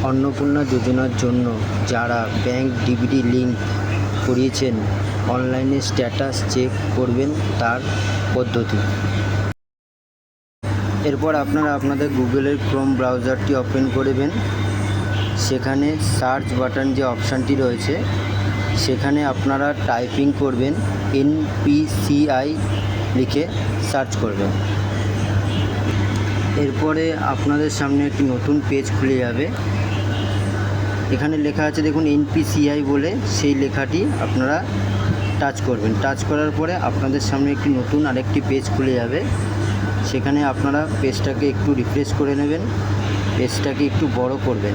অন্নপূর্ণা যোজনার জন্য যারা ব্যাংক ডিবিটি লিংক করিয়েছেন, অনলাইনে স্ট্যাটাস চেক করবেন তার পদ্ধতি। এরপর আপনারা আপনাদের গুগলের ক্রোম ব্রাউজারটি ওপেন করবেন। সেখানে সার্চ বাটন যে অপশানটি রয়েছে সেখানে আপনারা টাইপিং করবেন NPCI লিখে সার্চ করবেন। এরপরে আপনাদের সামনে একটি নতুন পেজ খুলে যাবে। এখানে লেখা আছে দেখুন NPCI বলে, সেই লেখাটি আপনারা টাচ করবেন। টাচ করার পরে আপনাদের সামনে একটি নতুন আরেকটি পেজ খুলে যাবে। সেখানে আপনারা পেজটাকে একটু রিফ্রেশ করে নেবেন, পেজটাকে একটু বড় করবেন।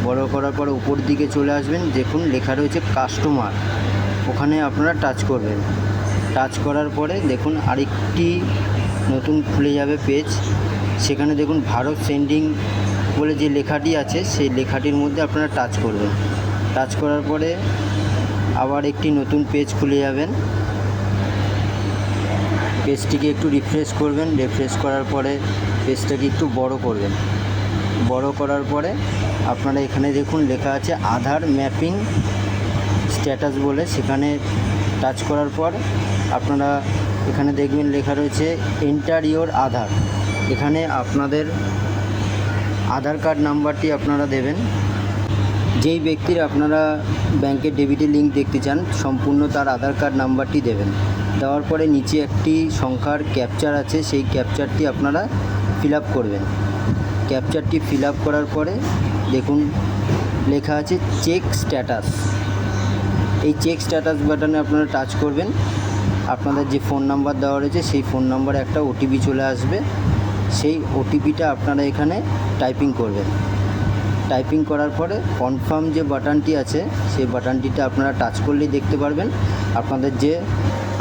বড় করার পরে উপর দিকে চলে আসবেন, দেখুন লেখা রয়েছে কাস্টমার, ওখানে আপনারা টাচ করবেন। টাচ করার পরে দেখুন আরেকটি নতুন খুলে যাবে পেজ। সেখানে দেখুন ভারত সেন্ডিং বলে যে লেখাটি আছে সেই লেখাটির মধ্যে আপনারা টাচ করবেন। টাচ করার পরে আবার একটি নতুন পেজ খুলে যাবেন। পেজটিকে একটু রিফ্রেশ করবেন। রিফ্রেশ করার পরে পেজটাকে একটু বড় করবেন। বড় করার পরে আপনারা এখানে দেখুন লেখা আছে আধার ম্যাপিং স্ট্যাটাস বলে, সেখানে টাচ করার পর আপনারা এখানে দেখবেন লেখা রয়েছে এন্টার ইওর আধার। এখানে আপনাদের আধার কার্ড নাম্বারটি আপনারা দেবেন। যেই ব্যক্তির আপনারা ব্যাংকের ডেবিটের লিঙ্ক দেখতে চান সম্পূর্ণ তার আধার কার্ড নাম্বারটি দেবেন। দেওয়ার পরে নিচে একটি সংখ্যার ক্যাপচার আছে, সেই ক্যাপচারটি আপনারা ফিল আপ করবেন। ক্যাপচারটি ফিল আপ করার পরে দেখুন লেখা আছে চেক স্ট্যাটাস। এই চেক স্ট্যাটাস বাটনে আপনারা টাচ করবেন। আপনাদের যে ফোন নাম্বার দেওয়া রয়েছে সেই ফোন নাম্বারে একটা ওটিপি চলে আসবে। সেই ওটিপিটা আপনারা এখানে টাইপিং করবেন। টাইপিং করার পরে কনফার্ম যে বাটনটি আছে সেই বাটনটিতে আপনারা টাচ করলেই দেখতে পারবেন আপনাদের যে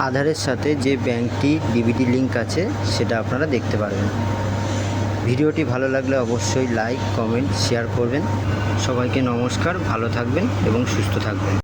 আধারের সাথে যে ব্যাংকটি ডিবিটি লিঙ্ক আছে সেটা আপনারা দেখতে পারবেন। ভিডিওটি ভালো লাগলে অবশ্যই লাইক, কমেন্ট, শেয়ার করবেন। সবাইকে নমস্কার, ভালো থাকবেন এবং সুস্থ থাকবেন।